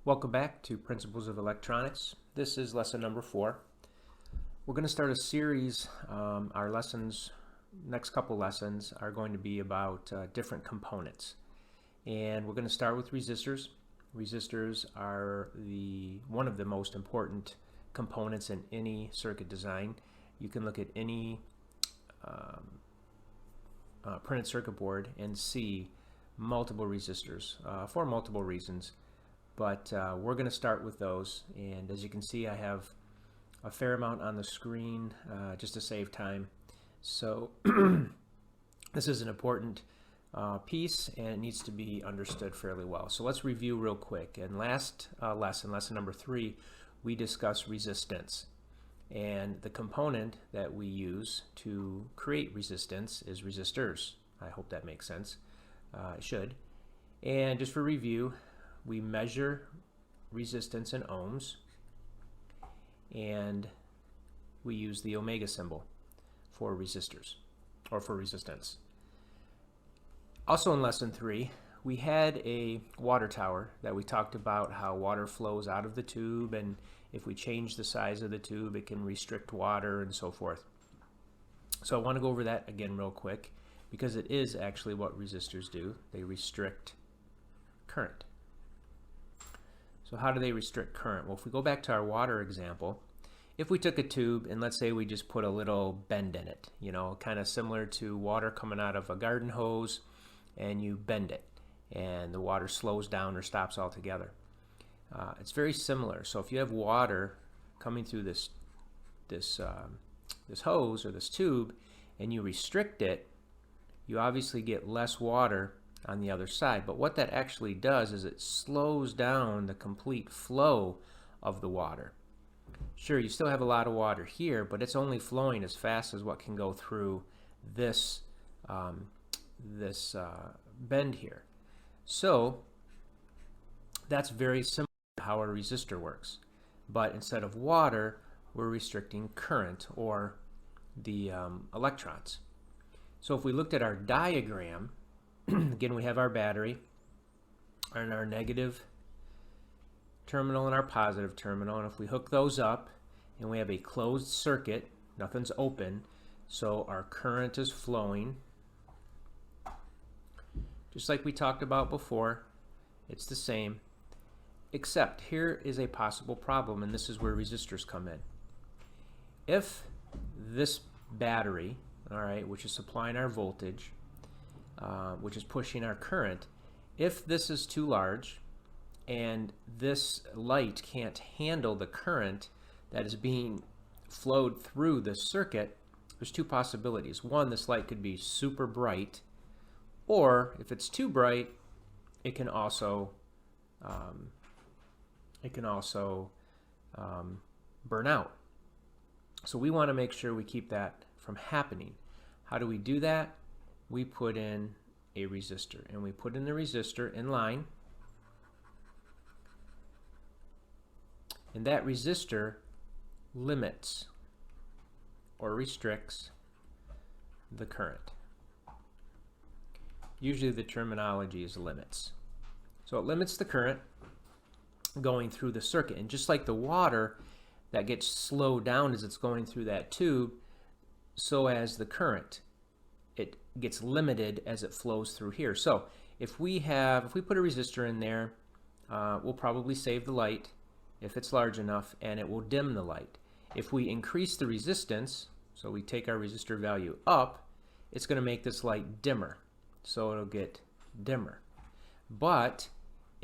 Welcome back to Principles of Electronics. This is lesson number 4. We're going to start a series. Our lessons, next couple lessons, are going to be about different components. And we're going to start with resistors. Resistors are one of the most important components in any circuit design. You can look at any printed circuit board and see multiple resistors for multiple reasons. But we're going to start with those, and as you can see I have a fair amount on the screen just to save time. So this is an important piece and it needs to be understood fairly well. So let's review real quick. In last lesson number 3, we discussed resistance, and the component that we use to create resistance is resistors. I hope that makes sense. It should. And just for review, we measure resistance in ohms, and we use the omega symbol for resistors, or for resistance. Also in lesson 3, we had a water tower that we talked about how water flows out of the tube, and if we change the size of the tube it can restrict water and so forth. So I want to go over that again real quick because it is actually what resistors do. They restrict current. So how do they restrict current? Well, if we go back to our water example, if we took a tube and let's say we just put a little bend in it, you know, kind of similar to water coming out of a garden hose, and you bend it and the water slows down or stops altogether. It's very similar. So if you have water coming through this hose or this tube and you restrict it, you obviously get less water on the other side. But what that actually does is it slows down the complete flow of the water. Sure, you still have a lot of water here, but it's only flowing as fast as what can go through this bend here. So that's very similar to how a resistor works, but instead of water we're restricting current, or the electrons. So if we looked at our diagram, again, we have our battery and our negative terminal and our positive terminal, and if we hook those up and we have a closed circuit, nothing's open, so our current is flowing just like we talked about before. It's the same, except here is a possible problem, and this is where resistors come in. If this battery, all right, which is supplying our voltage, which is pushing our current, if this is too large and this light can't handle the current that is being flowed through this circuit, there's two possibilities. One, this light could be super bright, or if it's too bright, it can also burn out. So we want to make sure we keep that from happening. How do we do that? We put in a resistor, and we put in the resistor in line, and that resistor limits or restricts the current. Usually the terminology is limits. So it limits the current going through the circuit, and just like the water that gets slowed down as it's going through that tube, so as the current, it gets limited as it flows through here. So if we put a resistor in there, we'll probably save the light if it's large enough, and it will dim the light. If we increase the resistance, so we take our resistor value up, it's going to make this light dimmer, so it'll get dimmer. But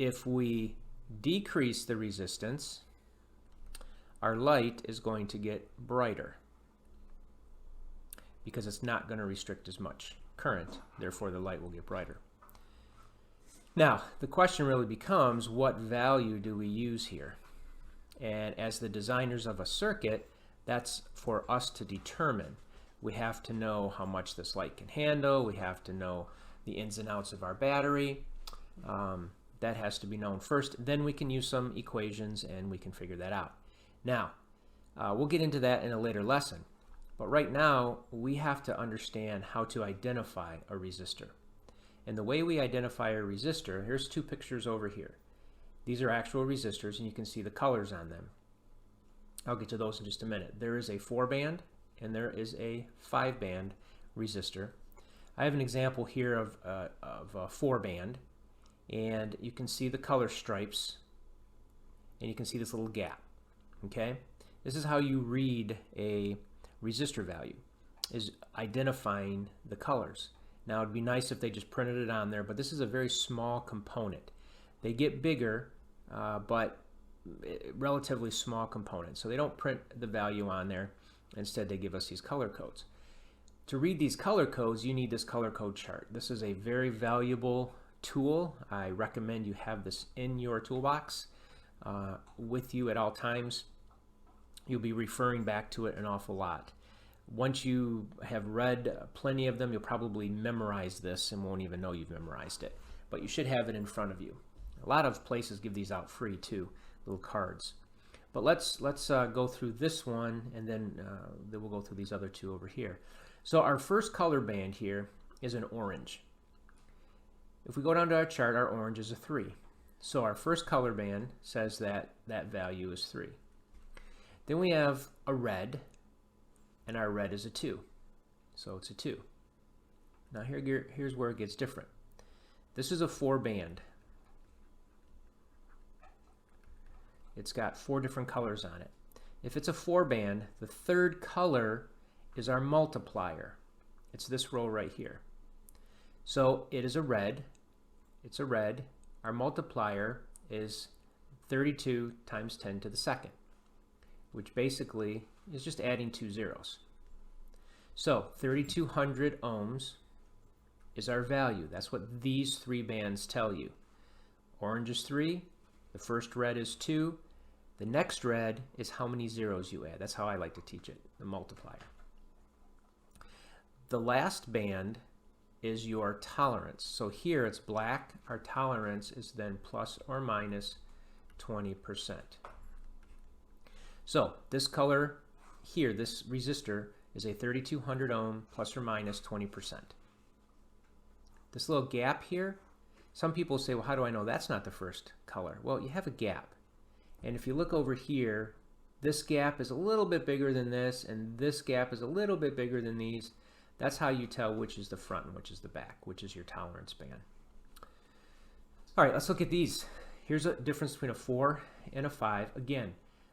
if we decrease the resistance, our light is going to get brighter, because it's not going to restrict as much current, therefore the light will get brighter. Now, the question really becomes, what value do we use here? And as the designers of a circuit, that's for us to determine. We have to know how much this light can handle, we have to know the ins and outs of our battery. That has to be known first, then we can use some equations and we can figure that out. Now, we'll get into that in a later lesson. But right now, we have to understand how to identify a resistor. And the way we identify a resistor, here's two pictures over here. These are actual resistors, and you can see the colors on them. I'll get to those in just a minute. There is a 4-band and there is a 5-band resistor. I have an example here of a 4-band, and you can see the color stripes, and you can see this little gap. Okay, this is how you read a resistor value, is identifying the colors. Now it'd be nice if they just printed it on there, but this is a very small component. They get bigger, but relatively small components. So they don't print the value on there. Instead, they give us these color codes. To read these color codes, you need this color code chart. This is a very valuable tool. I recommend you have this in your toolbox with you at all times. You'll be referring back to it an awful lot. Once you have read plenty of them, you'll probably memorize this and won't even know you've memorized it. But you should have it in front of you. A lot of places give these out free too, little cards. But let's go through this one, and then we'll go through these other two over here. So our first color band here is an orange. If we go down to our chart, our orange is a 3. So our first color band says that that value is 3. Then we have a red, and our red is a 2. So it's a 2. Now here's where it gets different. This is a 4-band. It's got 4 different colors on it. If it's a 4-band, the third color is our multiplier. It's this row right here. So it is a red. It's a red. Our multiplier is 32 times 10 to the second, which basically is just adding 2 zeros. So 3200 ohms is our value. That's what these 3 bands tell you. Orange is 3. The first red is 2. The next red is how many zeros you add. That's how I like to teach it, the multiplier. The last band is your tolerance. So here it's black. Our tolerance is then plus or minus 20%. So this color here, this resistor, is a 3200 ohm plus or minus 20%. This little gap here, some people say, well, how do I know that's not the first color? Well, you have a gap. And if you look over here, this gap is a little bit bigger than this, and this gap is a little bit bigger than these. That's how you tell which is the front and which is the back, which is your tolerance band. All right, let's look at these. Here's a difference between a 4 and a 5. Again,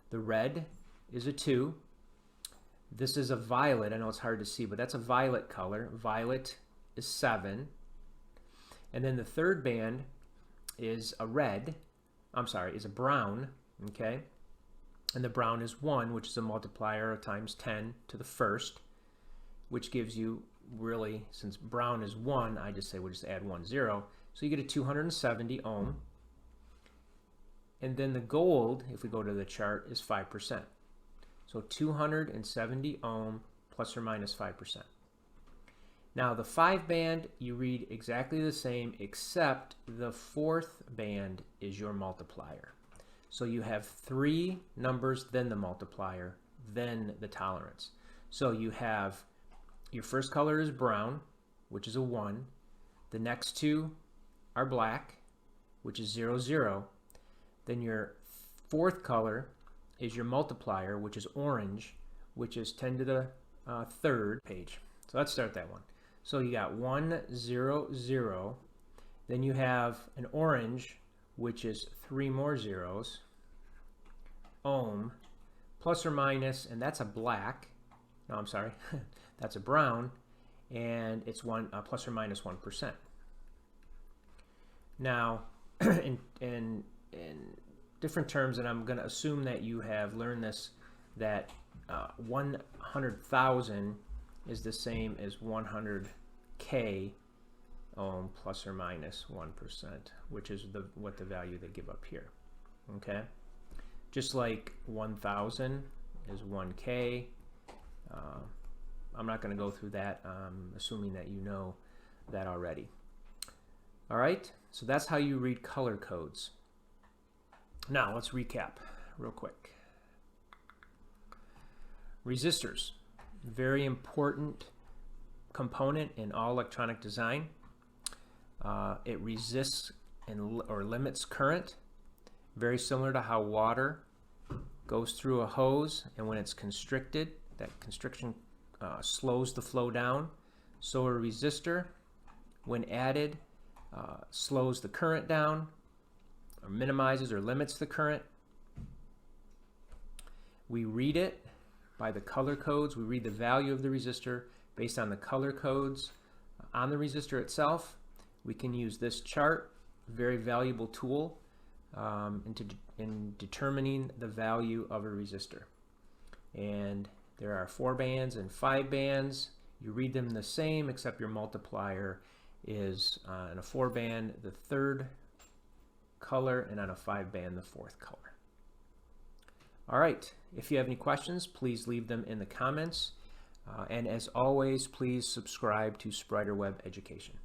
the red is a 2. This is a violet. I know it's hard to see, but that's a violet color. Violet is 7. And then the third band is a red. I'm sorry, is a brown. Okay, and the brown is 1, which is a multiplier of times 10 to the first, which gives you, really, since brown is 1, I just say we'll just add 1 0. So you get a 270 ohm. And then the gold, if we go to the chart, is 5%. So 270 ohm plus or minus 5%. Now the 5-band, you read exactly the same, except the 4th band is your multiplier. So you have 3 numbers, then the multiplier, then the tolerance. So you have, your first color is brown, which is a 1. The next 2 are black, which is 0, 0. Then your 4th color is your multiplier, which is orange, which is 10 to the 3rd page. So let's start that one. So you got 1, 0, 0. Then you have an orange, which is 3 more zeros, ohm, plus or minus, and that's a black. No, I'm sorry, that's a brown, and it's plus or minus 1%. Now, in different terms, and I'm going to assume that you have learned this, that 100,000 is the same as 100K ohm plus or minus 1%, which is what the value they give up here. Okay, just like 1,000 is 1K. I'm not going to go through that. I'm assuming that you know that already. All right, so that's how you read color codes. Now let's recap real quick. Resistors, very important component in all electronic design. It resists or limits current. very similar to how water goes through a hose, and when it's constricted, that constriction slows the flow down. So a resistor, when added, slows the current down, or minimizes or limits the current. We read it by the color codes. We read the value of the resistor based on the color codes on the resistor itself. We can use this chart, very valuable tool, in determining the value of a resistor. And there are 4 bands and 5 bands. You read them the same, except your multiplier is on a 4 band the 3rd color, and on a 5 band the 4th color. All right, if you have any questions, please leave them in the comments. And as always, please subscribe to Sprider Web Education.